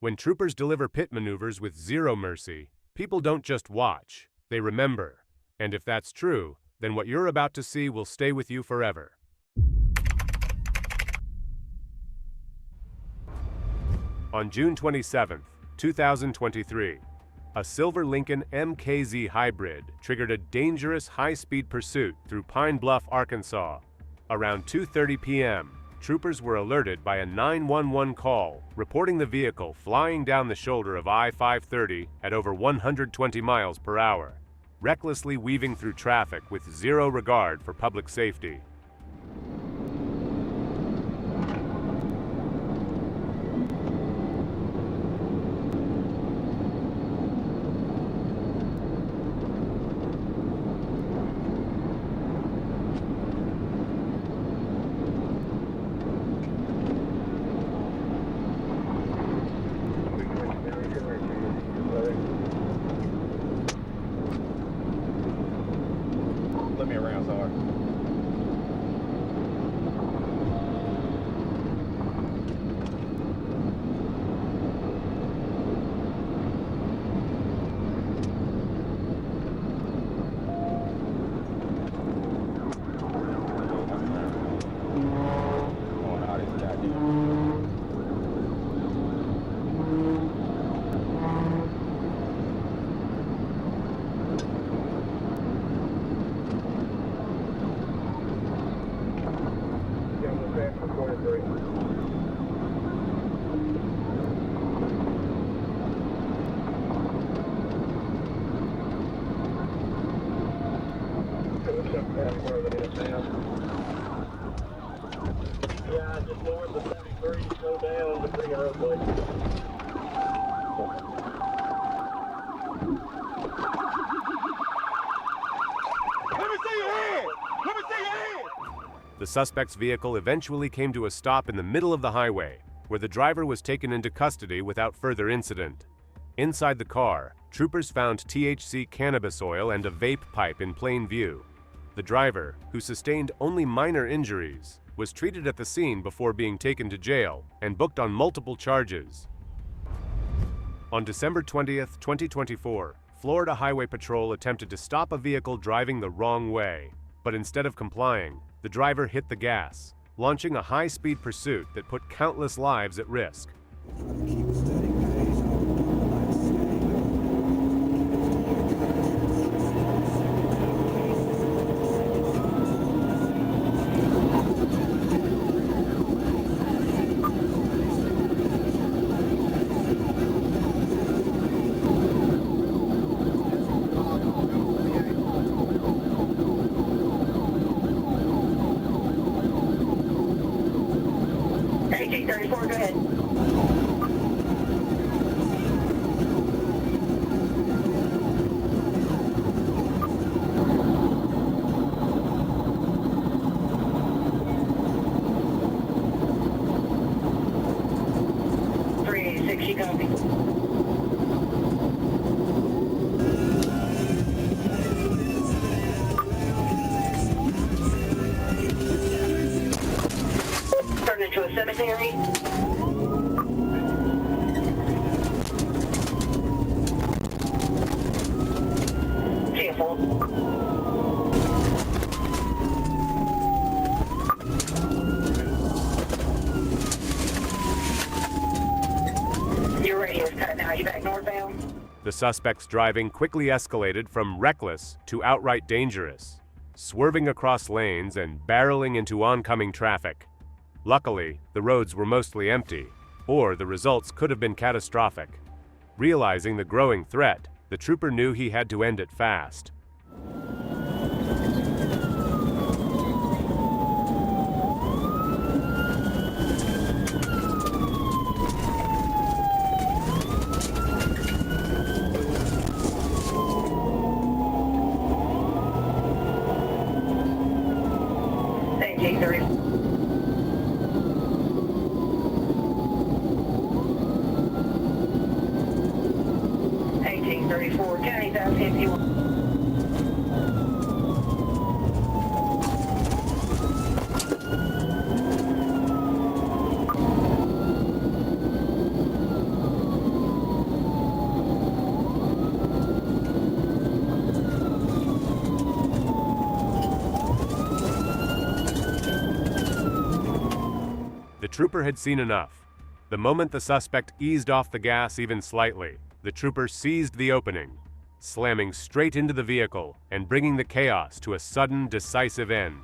When troopers deliver pit maneuvers with zero mercy, people don't just watch, they remember. And if that's true, then what you're about to see will stay with you forever. On June 27, 2023, a silver Lincoln MKZ hybrid triggered a dangerous high-speed pursuit through Pine Bluff, Arkansas. Around 2:30 p.m., troopers were alerted by a 911 call reporting the vehicle flying down the shoulder of I-530 at over 120 miles per hour, recklessly weaving through traffic with zero regard for public safety. Let me around, sorry. Yeah, just north of 73, slow down to bring it up, please. Let me see your head! Let me see your head! The suspect's vehicle eventually came to a stop in the middle of the highway, where the driver was taken into custody without further incident. Inside the car, troopers found THC cannabis oil and a vape pipe in plain view. The driver, who sustained only minor injuries, was treated at the scene before being taken to jail and booked on multiple charges. On December 20th, 2024, Florida Highway Patrol attempted to stop a vehicle driving the wrong way, but instead of complying, the driver hit the gas, launching a high-speed pursuit that put countless lives at risk. G34, go ahead. You copy. Turn into a cemetery. Careful. Your radio's cut now. Are you back northbound? The suspect's driving quickly escalated from reckless to outright dangerous, swerving across lanes and barreling into oncoming traffic. Luckily, the roads were mostly empty, or the results could have been catastrophic. Realizing the growing threat, the trooper knew he had to end it fast. G30. 1834, county's out 51. trooper had seen enough. The moment the suspect eased off the gas even slightly, the trooper seized the opening, slamming straight into the vehicle and bringing the chaos to a sudden, decisive end.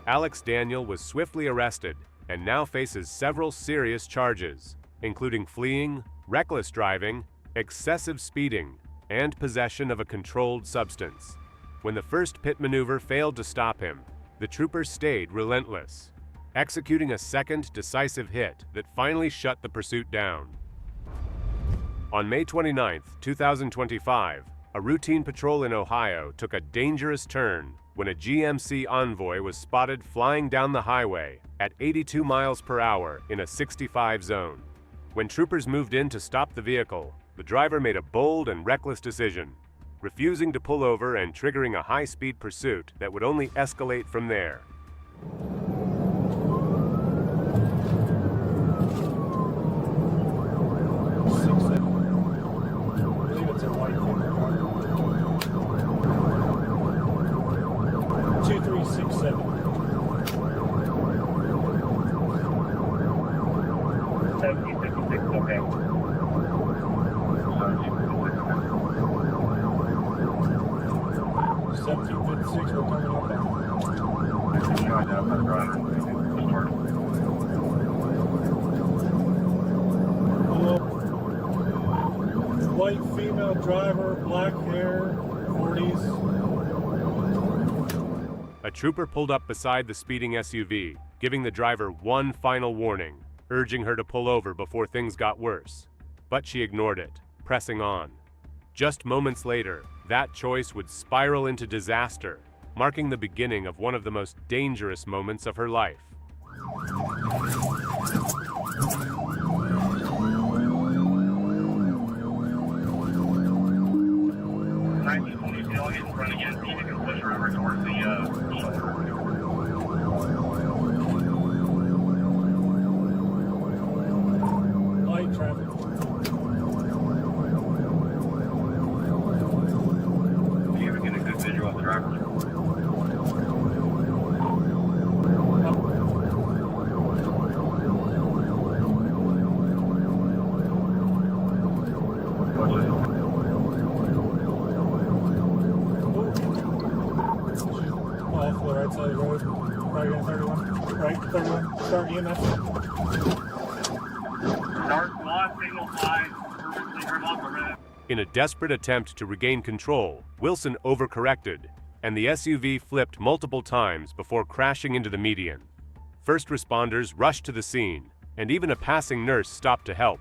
Alex Daniel was swiftly arrested and now faces several serious charges, including fleeing, reckless driving, excessive speeding, and possession of a controlled substance. When the first pit maneuver failed to stop him, the trooper stayed relentless, executing a second decisive hit that finally shut the pursuit down. On May 29, 2025, a routine patrol in Ohio took a dangerous turn when a GMC Envoy was spotted flying down the highway at 82 miles per hour in a 65 zone. When troopers moved in to stop the vehicle, the driver made a bold and reckless decision, refusing to pull over and triggering a high-speed pursuit that would only escalate from there. White female driver, black hair, 40s. A trooper pulled up beside the speeding SUV, giving the driver one final warning, urging her to pull over before things got worse. But she ignored it, pressing on. Just moments later, that choice would spiral into disaster, marking the beginning of one of the most dangerous moments of her life. Light traffic. You ever get a good visual of the driver? Off the right side of the road. Right on 31. Right, 31. Start EMS. Start squad, single flag, purposely driven off the road. In a desperate attempt to regain control, Wilson overcorrected, and the SUV flipped multiple times before crashing into the median. First responders rushed to the scene, and even a passing nurse stopped to help.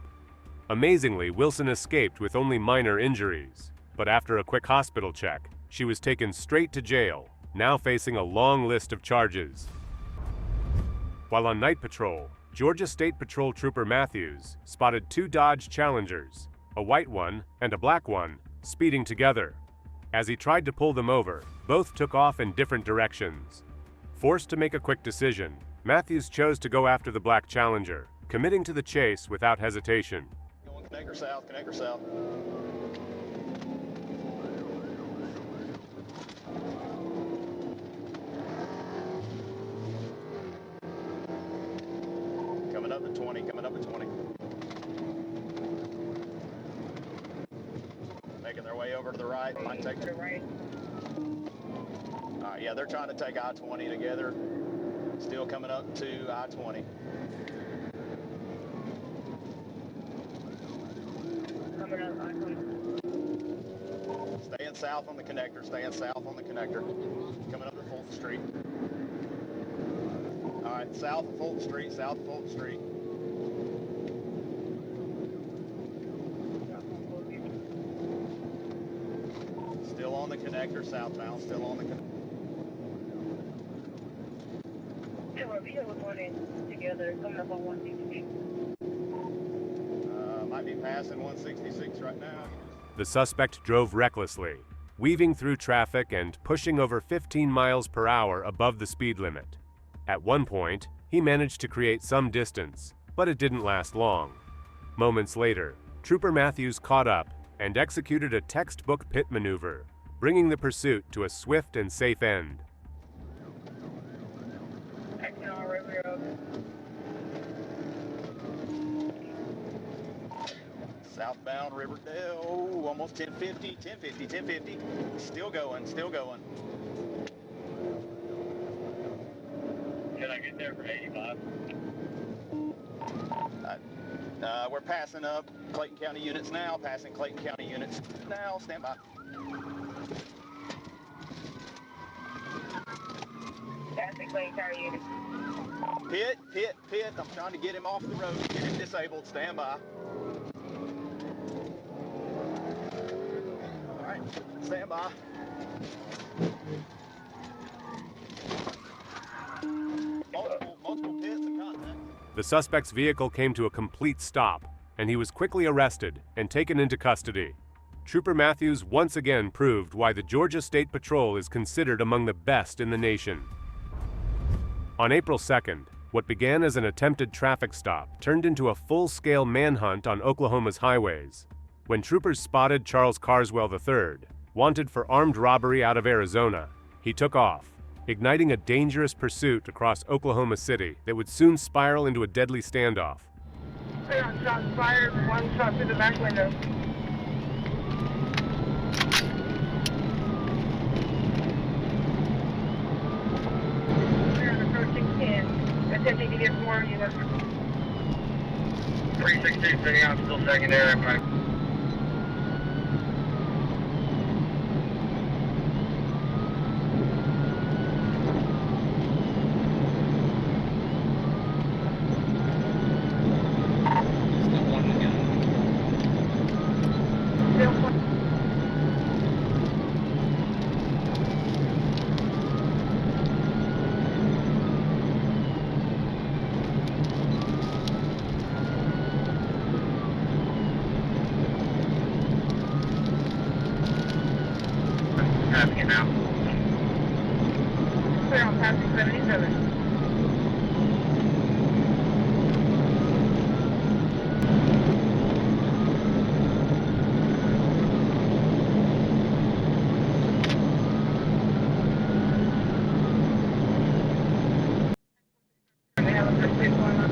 Amazingly, Wilson escaped with only minor injuries, but after a quick hospital check, she was taken straight to jail, now facing a long list of charges. While on night patrol, Georgia State Patrol Trooper Matthews spotted two Dodge Challengers, a white one and a black one, speeding together. As he tried to pull them over, both took off in different directions. Forced to make a quick decision, Matthews chose to go after the black Challenger, committing to the chase without hesitation. Going connector south, connector south. Coming up to 20, coming up to 20. Making their way over to the right. Might take the right. All right, yeah, they're trying to take I-20 together. Still coming up to I-20. Coming up, Staying south on the connector, staying south on the connector. Coming up to Fulton Street. All right, south of Fulton Street, south of Fulton Street. the connector southbound, still on the connector. Yeah, we're reporting together, coming up on 166. Might be passing 166 right now. The suspect drove recklessly, weaving through traffic and pushing over 15 miles per hour above the speed limit. At one point, he managed to create some distance, but it didn't last long. Moments later, Trooper Matthews caught up and executed a textbook pit maneuver, bringing the pursuit to a swift and safe end. Action on River Road. Southbound Riverdale, almost 1050, 1050, 1050. Still going, still going. Can I get there for 85? We're passing up Clayton County units now, passing Clayton County units now, stand by. Passing Clayton County unit. Pit, pit, pit. I'm trying to get him off the road, get him disabled, stand by. All right, stand by. Multiple pits and contact. The suspect's vehicle came to a complete stop, and he was quickly arrested and taken into custody. Trooper Matthews once again proved why the Georgia State Patrol is considered among the best in the nation. On April 2nd, what began as an attempted traffic stop turned into a full-scale manhunt on Oklahoma's highways. When troopers spotted Charles Carswell III, wanted for armed robbery out of Arizona, he took off, igniting a dangerous pursuit across Oklahoma City that would soon spiral into a deadly standoff. Shots fired, one shot through the back window. We're on approaching 10, attempting to get more units. 316, sitting out, still secondary. Right. Passing it now. Clear on passing 77. We have a pursuit going on.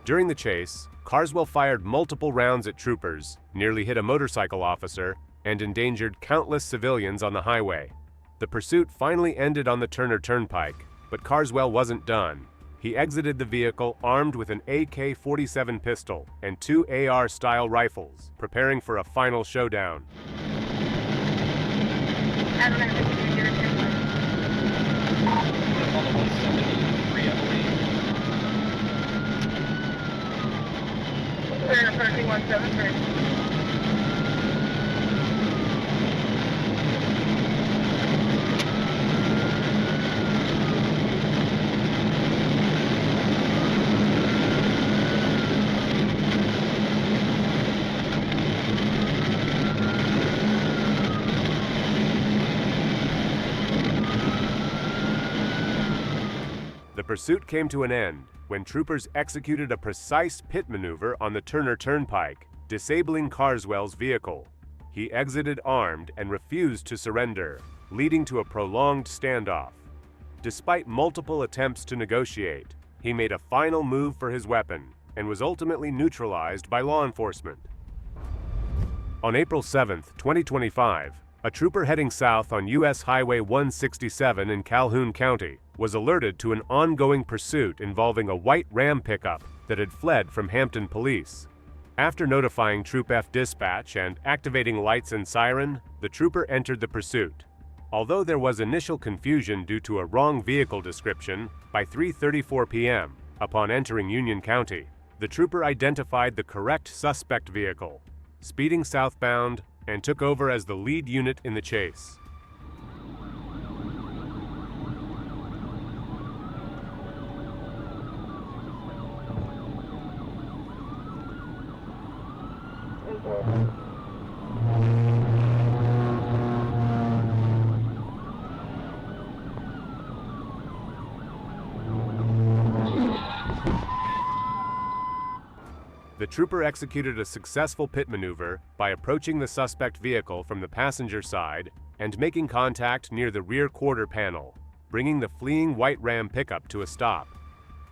During the chase, Carswell fired multiple rounds at troopers, nearly hit a motorcycle officer, and endangered countless civilians on the highway. The pursuit finally ended on the Turner Turnpike, but Carswell wasn't done. He exited the vehicle armed with an AK-47 pistol and 2 AR-style rifles, preparing for a final showdown. On the 173, I believe. Clear approaching 173. The pursuit came to an end when troopers executed a precise pit maneuver on the Turner Turnpike, disabling Carswell's vehicle. He exited armed and refused to surrender, leading to a prolonged standoff. Despite multiple attempts to negotiate, he made a final move for his weapon and was ultimately neutralized by law enforcement. On April 7, 2025, a trooper heading south on U.S. Highway 167 in Calhoun County was alerted to an ongoing pursuit involving a white Ram pickup that had fled from Hampton police. After notifying Troop F dispatch and activating lights and siren, the trooper entered the pursuit. Although there was initial confusion due to a wrong vehicle description, by 3:34 p.m., upon entering Union County, The trooper identified the correct suspect vehicle, speeding southbound, and took over as the lead unit in the chase. The trooper executed a successful pit maneuver by approaching the suspect vehicle from the passenger side and making contact near the rear quarter panel, bringing the fleeing white Ram pickup to a stop.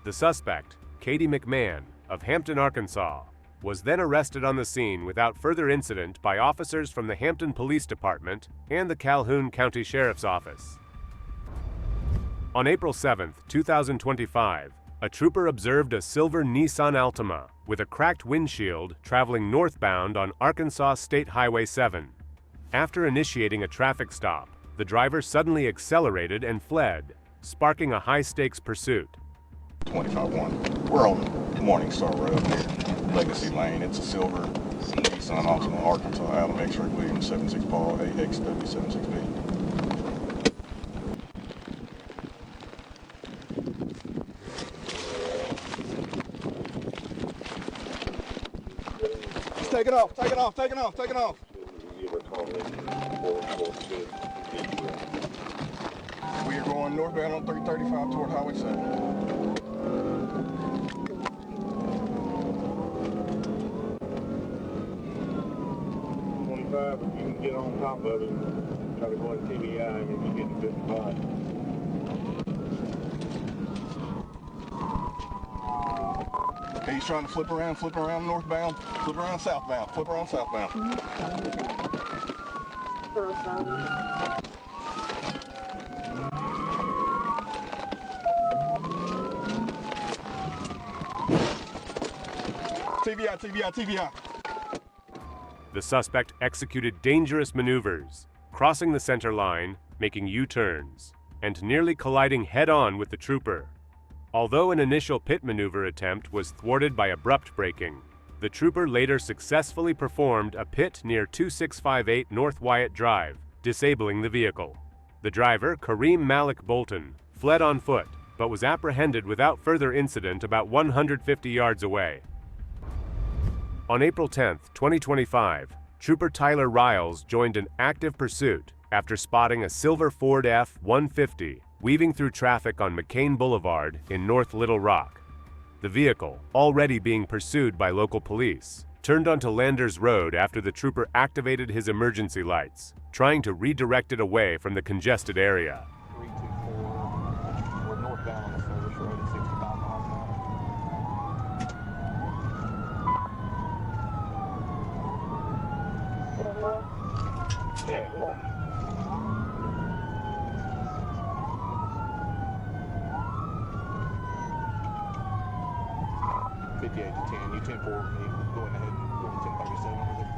The suspect, Katie McMahon, of Hampton, Arkansas, was then arrested on the scene without further incident by officers from the Hampton Police Department and the Calhoun County Sheriff's Office. On April 7, 2025, a trooper observed a silver Nissan Altima with a cracked windshield traveling northbound on Arkansas State Highway 7. After initiating a traffic stop, the driver suddenly accelerated and fled, sparking a high-stakes pursuit. 25-1. We're on Morningstar Road near Legacy Lane. It's a silver Nissan Altima, Arkansas, Adam X-Ray Williams 76 ball AXW76B. Take it off, take it off, take it off, take it off. We are going northbound on 335 toward Highway 7. 25, if you can get on top of it, try to go in TBI and you get to 55. He's trying to flip around northbound, flip around southbound, flip around southbound. TBI, TBI, TBI. The suspect executed dangerous maneuvers, crossing the center line, making U-turns, and nearly colliding head-on with the trooper. Although an initial pit maneuver attempt was thwarted by abrupt braking, the trooper later successfully performed a pit near 2658 North Wyatt Drive, disabling the vehicle. The driver, Kareem Malik Bolton, fled on foot, but was apprehended without further incident about 150 yards away. On April 10, 2025, Trooper Tyler Riles joined an active pursuit after spotting a silver Ford F-150 weaving through traffic on McCain Boulevard in North Little Rock. The vehicle, already being pursued by local police, turned onto Landers Road after the trooper activated his emergency lights, trying to redirect it away from the congested area. 324, we're northbound on the service road at 65 miles an hour. Yeah, cool. To 10, you 10-4, going ahead and going 1037 over there.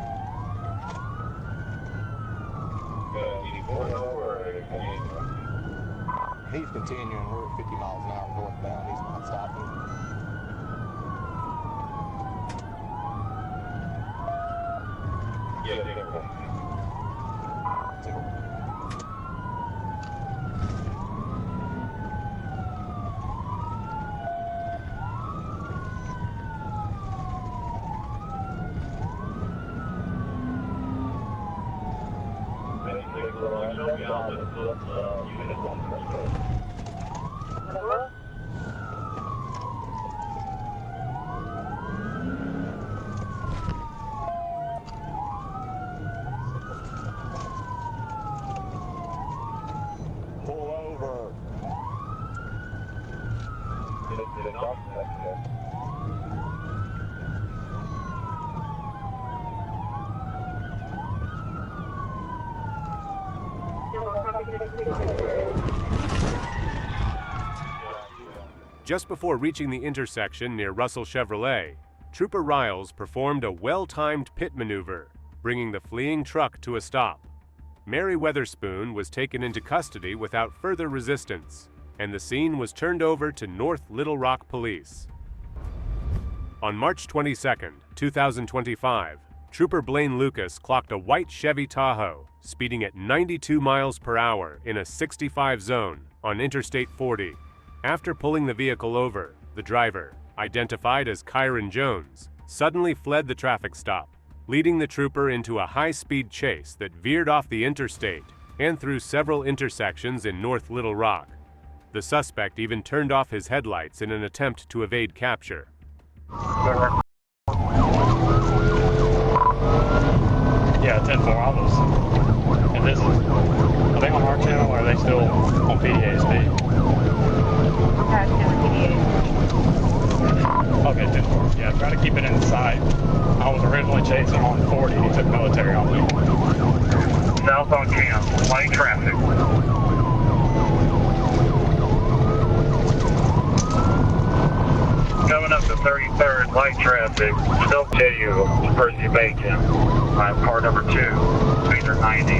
He's continuing, we're at 50 miles an hour northbound, he's not stopping. Yeah, yeah. Pull over. Just before reaching the intersection near Russell Chevrolet, Trooper Riles performed a well-timed pit maneuver, bringing the fleeing truck to a stop. Mary Weatherspoon was taken into custody without further resistance, and the scene was turned over to North Little Rock Police. On March 22, 2025, Trooper Blaine Lucas clocked a white Chevy Tahoe speeding at 92 miles per hour in a 65 zone on Interstate 40. After pulling the vehicle over, the driver, identified as Kyron Jones, suddenly fled the traffic stop, leading the trooper into a high-speed chase that veered off the interstate and through several intersections in North Little Rock. The suspect even turned off his headlights in an attempt to evade capture. Yeah, 10-4, I was. And this is, are they on our channel or are they still on PDASD? Past PDA. Okay, 10-4. Yeah, try to keep it in sight. I was originally chasing on 40. He took military on me. Southbound cam, light traffic. Coming up to 33rd, light traffic. Still tell you, the person you baked in. Car number 2, speeds are 90,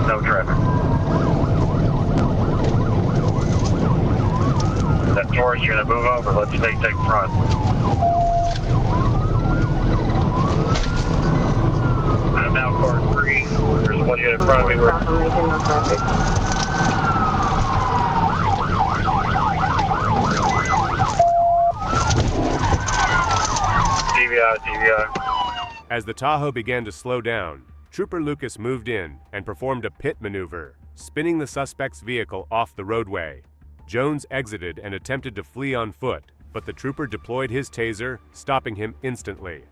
no traffic. That Taurus, you're gonna move over, let's take front. I'm now car 3, there's one unit in front of me. No traffic. TVI. As the Tahoe began to slow down, Trooper Lucas moved in and performed a pit maneuver, spinning the suspect's vehicle off the roadway. Jones exited and attempted to flee on foot, but the trooper deployed his taser, stopping him instantly.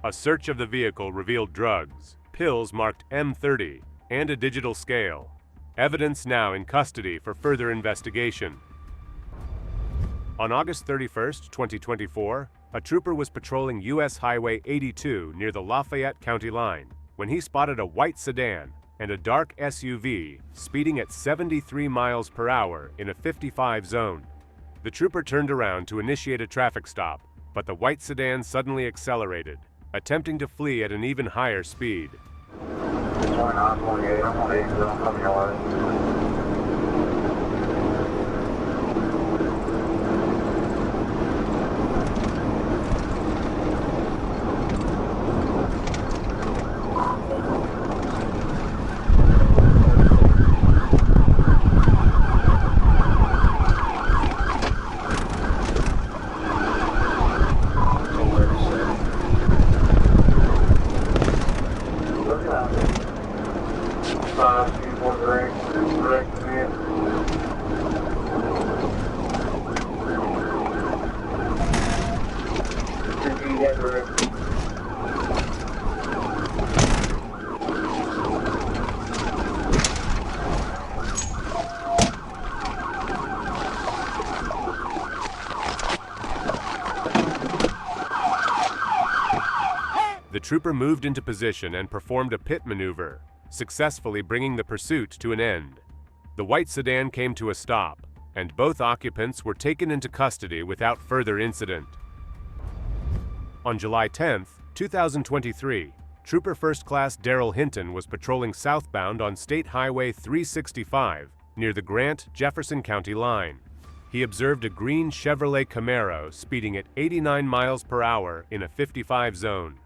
A search of the vehicle revealed drugs, pills marked M30, and a digital scale. Evidence now in custody for further investigation. On August 31, 2024, a trooper was patrolling U.S. Highway 82 near the Lafayette County line when he spotted a white sedan and a dark SUV speeding at 73 miles per hour in a 55 zone. The trooper turned around to initiate a traffic stop, but the white sedan suddenly accelerated, attempting to flee at an even higher speed. The trooper moved into position and performed a pit maneuver, successfully bringing the pursuit to an end. The white sedan came to a stop, and both occupants were taken into custody without further incident. On July 10, 2023, Trooper First Class Daryl Hinton was patrolling southbound on State Highway 365 near the Grant-Jefferson County line. He observed a green Chevrolet Camaro speeding at 89 miles per hour in a 55 zone.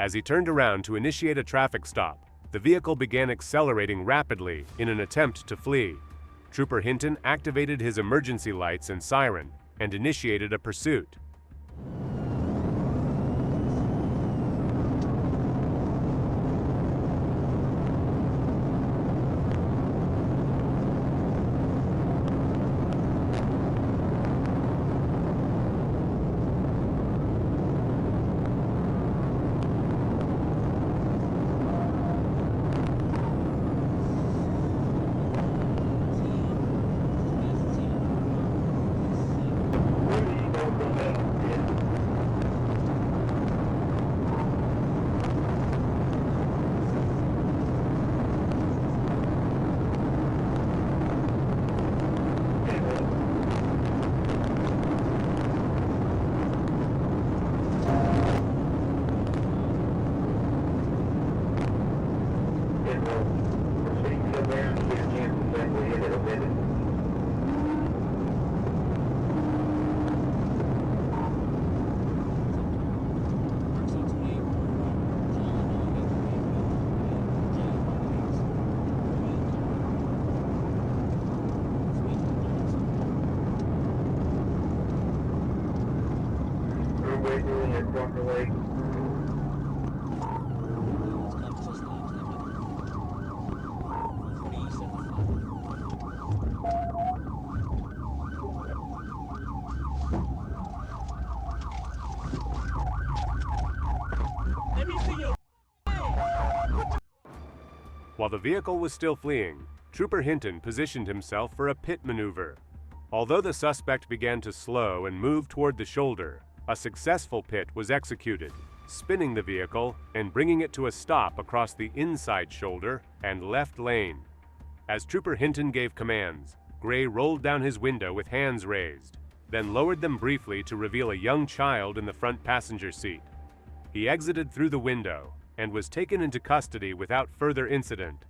As he turned around to initiate a traffic stop, the vehicle began accelerating rapidly in an attempt to flee. Trooper Hinton activated his emergency lights and siren and initiated a pursuit. properly. While the vehicle was still fleeing, Trooper Hinton positioned himself for a pit maneuver. Although the suspect began to slow and move toward the shoulder, a successful pit was executed, spinning the vehicle and bringing it to a stop across the inside shoulder and left lane. As Trooper Hinton gave commands, Gray rolled down his window with hands raised, then lowered them briefly to reveal a young child in the front passenger seat. He exited through the window and was taken into custody without further incident.